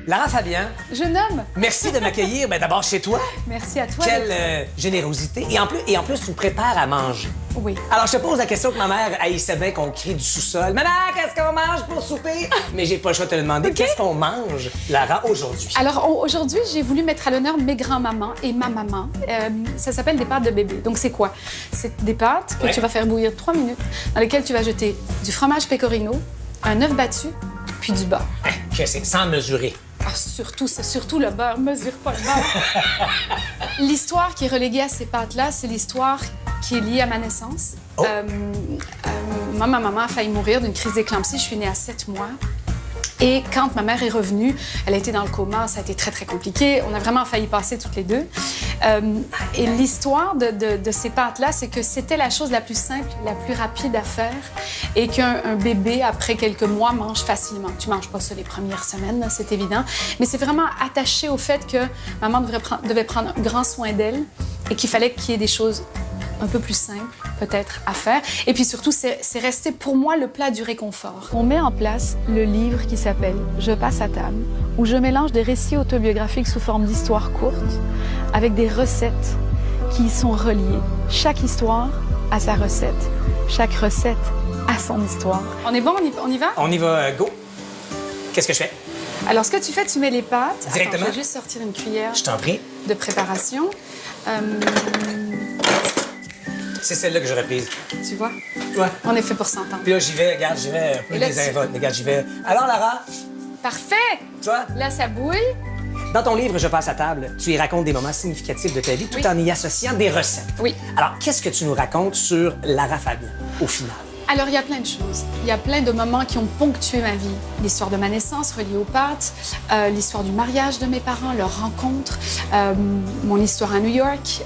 Lara Fabian, Jeune homme. merci de m'accueillir d'abord chez toi. Merci à toi. Quelle générosité. Et en plus, tu me prépares à manger. Oui. Alors, je te pose la question que ma mère haïssait bien qu'on crie du sous-sol. Maman, qu'est-ce qu'on mange pour souper? Mais j'ai pas le choix de te demander. OK. Qu'est-ce qu'on mange, Lara, aujourd'hui? Alors, aujourd'hui, j'ai voulu mettre à l'honneur mes grands-mamans et ma maman. Ça s'appelle des pâtes de bébé. Donc, c'est quoi? C'est des pâtes que Ouais. tu vas faire bouillir 3 minutes, dans lesquelles tu vas jeter du fromage pecorino, un œuf battu, puis du beurre. Je sais, sans mesurer. Ah, surtout, c'est surtout le beurre. Mesure pas le beurre. L'histoire qui est reléguée à ces pâtes-là, c'est l'histoire qui est liée à ma naissance. Oh. Moi, ma maman a failli mourir d'une crise d'éclampsie. Je suis née à 7 mois. Et quand ma mère est revenue, elle a été dans le coma, ça a été très, très compliqué. On a vraiment failli passer toutes les deux. Et l'histoire de ces pâtes-là, c'est que c'était la chose la plus simple, la plus rapide à faire et qu'un bébé, après quelques mois, mange facilement. Tu manges pas ça les premières semaines, là, c'est évident. Mais c'est vraiment attaché au fait que maman devait prendre un grand soin d'elle et qu'il fallait qu'il y ait des choses un peu plus simple, peut-être, à faire. Et puis surtout, c'est resté pour moi le plat du réconfort. On met en place le livre qui s'appelle « Je passe à table », où je mélange des récits autobiographiques sous forme d'histoires courtes avec des recettes qui y sont reliées. Chaque histoire a sa recette, chaque recette a son histoire. On est bon? On y va? On y va, go. Qu'est-ce que je fais? Alors, ce que tu fais, tu mets les pâtes. Directement? Attends, je vais juste sortir une cuillère Je t'en prie. de préparation. C'est celle-là que j'aurais prise. Tu vois? Ouais. On est fait pour s'entendre. Puis là, j'y vais, regarde, j'y vais un peu Et là, désinvolte. Regarde, j'y vais. Alors, Lara, Parfait! tu vois, Là, ça bouille. dans ton livre Je passe à table, tu y racontes des moments significatifs de ta vie tout Oui. en y associant des recettes. Oui. Alors, qu'est-ce que tu nous racontes sur Lara Fabian, au final? Alors, il y a plein de choses. Il y a plein de moments qui ont ponctué ma vie. L'histoire de ma naissance reliée aux pâtes, l'histoire du mariage de mes parents, leur rencontre, mon histoire à New York,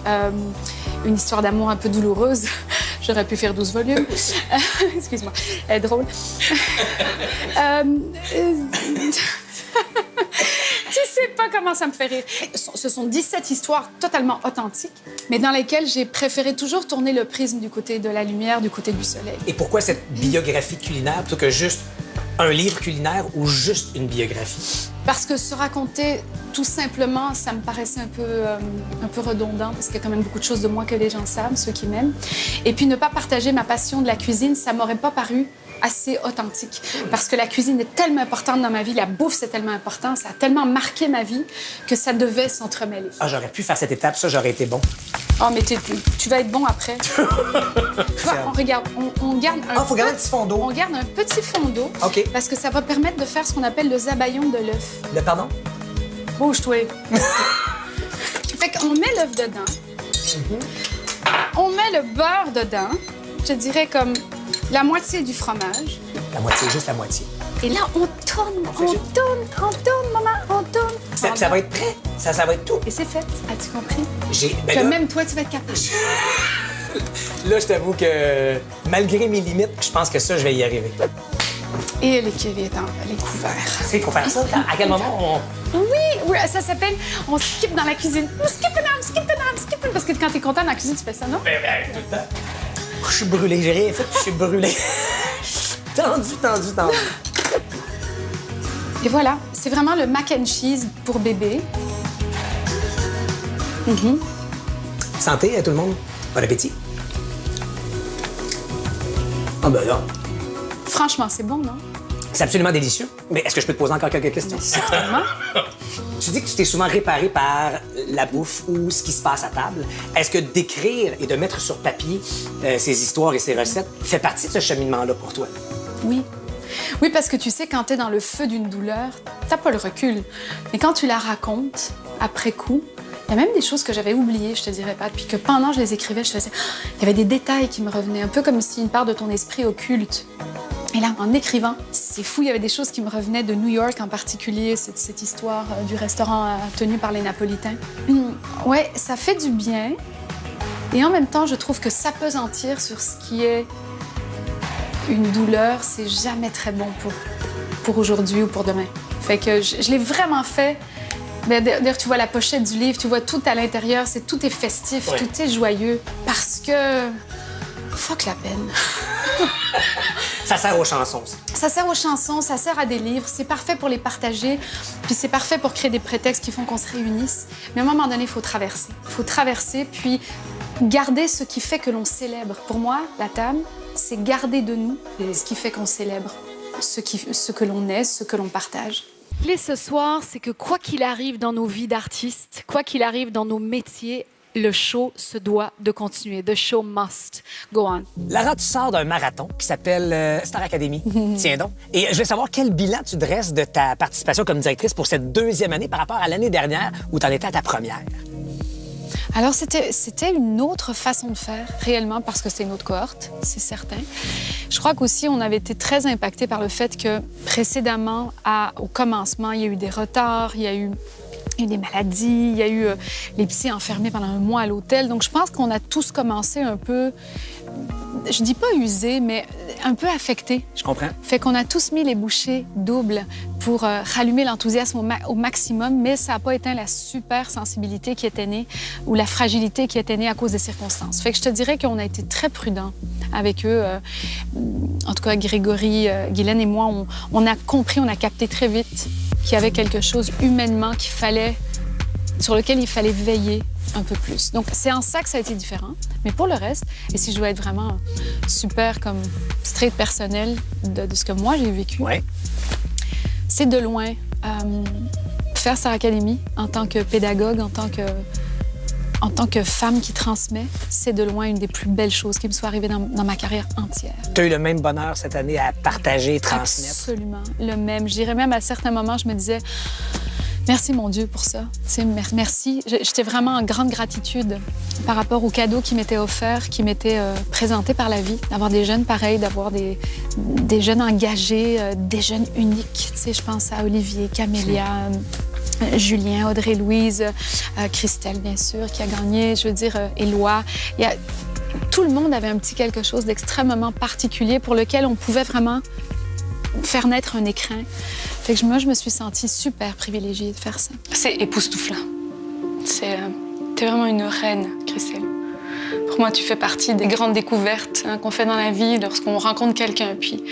une histoire d'amour un peu douloureuse. J'aurais pu faire 12 volumes. Excuse-moi, elle est drôle. Tu sais pas comment ça me fait rire. Ce sont 17 histoires totalement authentiques, mais dans lesquelles j'ai préféré toujours tourner le prisme du côté de la lumière, du côté du soleil. Et pourquoi cette biographie culinaire plutôt que juste un livre culinaire ou juste une biographie? Parce que se raconter tout simplement, ça me paraissait un peu redondant, parce qu'il y a quand même beaucoup de choses de moi que les gens savent, ceux qui m'aiment. Et puis ne pas partager ma passion de la cuisine, ça m'aurait pas paru assez authentique. Parce que la cuisine est tellement importante dans ma vie, la bouffe c'est tellement important, ça a tellement marqué ma vie que ça devait s'entremêler. Ah, j'aurais pu faire cette étape, ça, j'aurais été bon. Oh, mais tu vas être bon après. Tu vois, on garde un faut garder un petit fond d'eau. On garde un petit fond d'eau. OK. Parce que ça va permettre de faire ce qu'on appelle le zabaillon de l'œuf. Le pardon? Bouge-toi. Fait qu'on met l'œuf dedans. On met le beurre dedans. Je dirais comme la moitié du fromage. La moitié, juste la moitié. Et là, on tourne, maman, on tourne. Ça va être prêt? Ça va être tout? Et c'est fait. As-tu compris? Ben Que là, même toi, tu vas être capable. là, je t'avoue que malgré mes limites, je pense que ça, je vais y arriver. Et l'écurie est couvert. Tu sais, il faut faire ça. À quel moment on... Oui, ça s'appelle on skip dans la cuisine. On skip it. Parce que quand t'es content dans la cuisine, tu fais ça, non? Ben, tout le temps. Je suis brûlé, j'ai rien fait, puis je suis brûlé. tendu. Et voilà, c'est vraiment le mac and cheese pour bébé. Santé à tout le monde. Bon appétit. Ah ben là, Franchement, c'est bon, non? c'est absolument délicieux. Mais est-ce que je peux te poser encore quelques questions? Certainement. Tu dis que tu t'es souvent réparé par la bouffe ou ce qui se passe à table. Est-ce que d'écrire et de mettre sur papier ces histoires et ces recettes fait partie de ce cheminement-là pour toi? Oui. Oui, parce que tu sais, quand t'es dans le feu d'une douleur, t'as pas le recul. Mais quand tu la racontes, après coup, il y a même des choses que j'avais oubliées, je te dirais pas, puis que pendant que je les écrivais, je faisais... Il y avait des détails qui me revenaient, un peu comme si une part de ton esprit occulte. Et là, en écrivant, c'est fou, il y avait des choses qui me revenaient de New York en particulier, cette histoire du restaurant tenu par les Napolitains. Ouais, ça fait du bien. Et en même temps, je trouve que s'appesantir sur ce qui est une douleur, c'est jamais très bon pour aujourd'hui ou pour demain. Fait que je l'ai vraiment fait. D'ailleurs, tu vois la pochette du livre, tu vois tout à l'intérieur, tout est festif, Ouais. tout est joyeux. Parce que... fuck la peine. Ça sert aux chansons, ça. Ça sert aux chansons, ça sert à des livres, c'est parfait pour les partager, puis c'est parfait pour créer des prétextes qui font qu'on se réunisse. Mais à un moment donné, il faut traverser. Il faut traverser, puis garder ce qui fait que l'on célèbre. Pour moi, la table, c'est garder de nous ce qui fait qu'on célèbre, ce que l'on est, ce que l'on partage. L'idée ce soir, c'est que quoi qu'il arrive dans nos vies d'artistes, quoi qu'il arrive dans nos métiers, le show se doit de continuer. The show must go on. Lara, tu sors d'un marathon qui s'appelle Star Academy. Tiens donc. Et je voulais savoir quel bilan tu dresses de ta participation comme directrice pour cette deuxième année par rapport à l'année dernière où tu en étais à ta première. Alors, c'était une autre façon de faire, réellement, parce que c'est une autre cohorte, c'est certain. Je crois qu'aussi, on avait été très impactés par le fait que, précédemment, au commencement, il y a eu des retards, il y a eu des maladies, il y a eu les psys enfermés pendant un mois à l'hôtel. Donc, je pense qu'on a tous commencé un peu, je dis pas usés, mais un peu affectés. Je comprends. Fait qu'on a tous mis les bouchées doubles pour rallumer l'enthousiasme au maximum, mais ça n'a pas éteint la super sensibilité qui était née ou la fragilité qui était née à cause des circonstances. Fait que je te dirais qu'on a été très prudents avec eux. En tout cas, Grégory, Guylaine et moi, on a compris, on a capté très vite qu'il y avait quelque chose humainement sur lequel il fallait veiller un peu plus. Donc, c'est en ça que ça a été différent. Mais pour le reste, et si je dois être vraiment super comme straight personnel de ce que moi j'ai vécu, ouais. C'est de loin faire Star Academy en tant que pédagogue, en tant que femme qui transmet, c'est de loin une des plus belles choses qui me soit arrivée dans ma carrière entière. Tu as eu le même bonheur cette année à partager, transmettre? Absolument, le même. Je dirais même à certains moments, je me disais... Merci, mon Dieu, pour ça. Merci. J'étais vraiment en grande gratitude par rapport aux cadeaux qui m'étaient offerts, qui m'étaient présentés par la vie. D'avoir des jeunes pareils, d'avoir des jeunes engagés, des jeunes uniques. Tu sais, je pense à Olivier, Camélia, Julien, Audrey-Louise, Christelle, bien sûr, qui a gagné. Je veux dire, Éloi. Tout le monde avait un petit quelque chose d'extrêmement particulier pour lequel on pouvait vraiment faire naître un écrin. Fait que moi, je me suis sentie super privilégiée de faire ça. C'est époustouflant. T'es vraiment une reine, Christelle. Pour moi, tu fais partie des grandes découvertes qu'on fait dans la vie lorsqu'on rencontre quelqu'un. Puis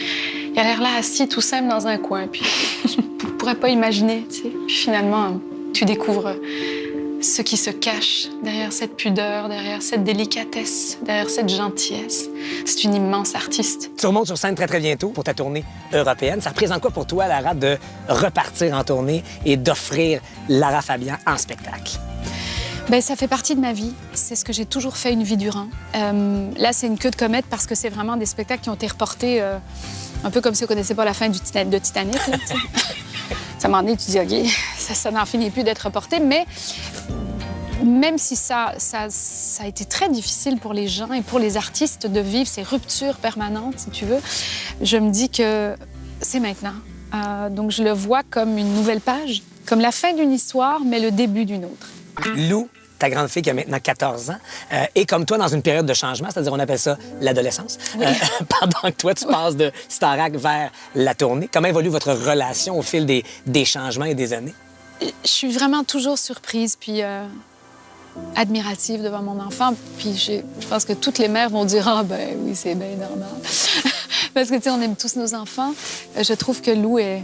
il a l'air là, assis tout simple dans un coin. Puis je pourrais pas imaginer, tu sais. Puis finalement, tu découvres ce qui se cache derrière cette pudeur, derrière cette délicatesse, derrière cette gentillesse. C'est une immense artiste. Tu remontes sur scène très, très bientôt pour ta tournée européenne. Ça représente quoi pour toi, Lara, de repartir en tournée et d'offrir Lara Fabian en spectacle? Bien, ça fait partie de ma vie. C'est ce que j'ai toujours fait une vie durant. Là, c'est une queue de comète parce que c'est vraiment des spectacles qui ont été reportés un peu comme si on ne connaissait pas la fin de Titanic. Là, ça m'en est, tu dis, OK, ça n'en finit plus d'être reporté, mais même si ça a été très difficile pour les gens et pour les artistes de vivre ces ruptures permanentes, si tu veux, je me dis que c'est maintenant. Donc, je le vois comme une nouvelle page, comme la fin d'une histoire, mais le début d'une autre. Lou, ta grande fille qui a maintenant 14 ans, est comme toi dans une période de changement, c'est-à-dire on appelle ça l'adolescence, oui. Pendant que toi, tu passes de Starac vers la tournée. Comment évolue votre relation au fil des changements et des années? Je suis vraiment toujours surprise, puis admirative devant mon enfant. Puis je pense que toutes les mères vont dire « Ah, ben oui, c'est bien normal. » Parce que, tu sais, on aime tous nos enfants. Je trouve que Lou est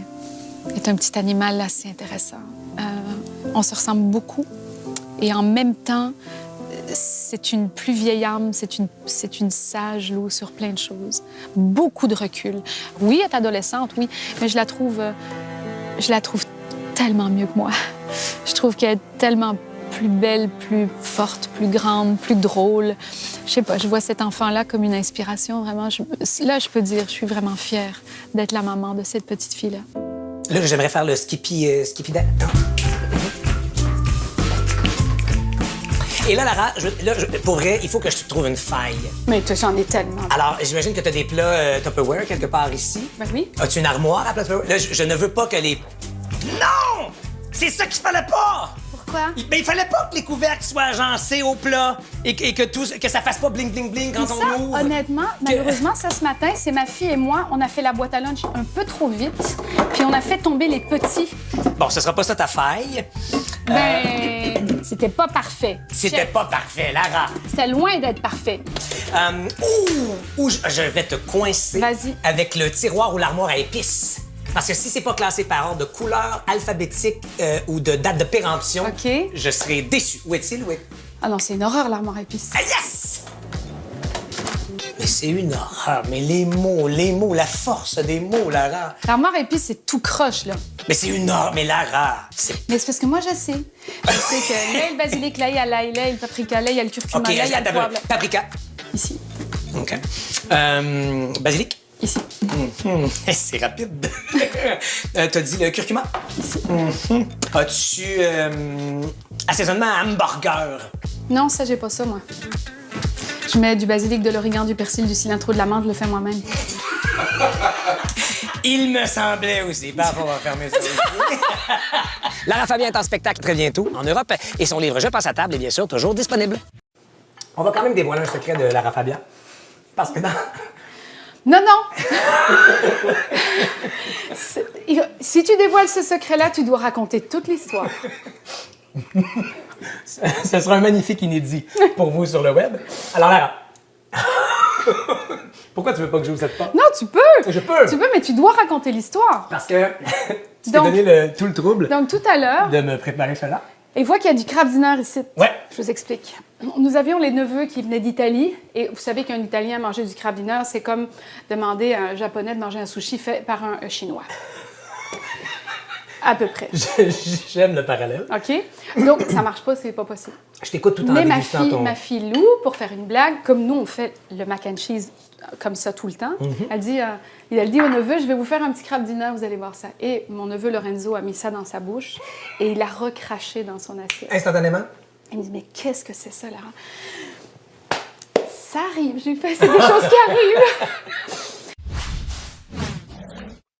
un petit animal assez intéressant. On se ressemble beaucoup. Et en même temps, c'est une plus vieille âme, c'est une sage Lou sur plein de choses. Beaucoup de recul. Oui, elle est adolescente, oui, mais je la trouve tellement mieux que moi. Je trouve qu'elle est tellement plus belle, plus forte, plus grande, plus drôle. Je sais pas, je vois cet enfant-là comme une inspiration, vraiment. Là, je peux dire, je suis vraiment fière d'être la maman de cette petite fille-là. Là, j'aimerais faire le skippy dance. Et là, Lara, pour vrai, il faut que je te trouve une faille. Mais toi, j'en ai tellement. Alors, j'imagine que tu as des plats Tupperware quelque part ici. Ben oui. As-tu une armoire à plats Tupperware? Là, je ne veux pas que les... Non! C'est ça qu'il fallait pas! Pourquoi? Il fallait pas que les couvercles soient agencés au plat et que ça fasse pas bling, bling, bling quand on ouvre. Honnêtement, malheureusement, ça, ce matin, c'est ma fille et moi, on a fait la boîte à lunch un peu trop vite, puis on a fait tomber les petits. Bon, ce sera pas ça ta faille. C'était pas parfait. C'était pas parfait, Lara. C'était loin d'être parfait. Je vais te coincer Vas-y. avec le tiroir ou l'armoire à épices. Parce que si c'est pas classé par ordre de couleur alphabétique ou de date de péremption, OK. je serai déçu. Où est-il? Où est... Ah non, c'est une horreur, l'armoire à épices. Ah, yes! Mais c'est une horreur. Mais les mots, la force des mots, Lara. L'armoire à épices, c'est tout croche, là. Mais c'est une horreur. Mais Lara, c'est... Mais c'est parce que moi, je sais. Je sais que là, il y a le basilic, là, il y a l'ail, là, il y a le paprika, là, il y a le curcuma, OK, là, il y a le poivre. paprika. Ici. OK. Basilic. Ici. C'est rapide. T'as dit le curcuma? Ici. As-tu assaisonnement à hamburger? Non, ça, j'ai pas ça, moi. Je mets du basilic, de l'origan, du persil, du cilantro, de l'amande, je le fais moi-même. Il me semblait aussi. Parfois, on va fermer ça. Lara Fabian est en spectacle très bientôt en Europe et son livre Je passe à table est bien sûr toujours disponible. On va quand même dévoiler un secret de Lara Fabian. Parce que dans... Non, non! Si tu dévoiles ce secret-là, tu dois raconter toute l'histoire. Ce sera un magnifique inédit pour vous sur le web. Alors, Lara, pourquoi tu veux pas que j'ouvre cette porte? Non, tu peux! Je peux! Tu peux, mais tu dois raconter l'histoire. Parce que tu t'es Donc- donné tout le trouble Donc, tout à l'heure, de me préparer cela. et vois qu'il y a du crabe dinner ici. Ouais. Je vous explique. Nous avions les neveux qui venaient d'Italie, et vous savez qu'un Italien manger du crabe dinner, c'est comme demander à un Japonais de manger un sushi fait par un Chinois. À peu près. J'aime le parallèle. OK? Donc, ça marche pas, c'est pas possible. Je t'écoute tout en Mais dégustant ton... ma fille Lou, pour faire une blague, comme nous, on fait le mac and cheese comme ça tout le temps, elle dit au neveu, je vais vous faire un petit crabe dinner, vous allez voir ça. Et mon neveu Lorenzo a mis ça dans sa bouche et il l'a recraché dans son assiette. Instantanément? Il me dit, mais qu'est-ce que c'est ça, Lara? Ça arrive, j'ai fait, c'est des choses qui arrivent.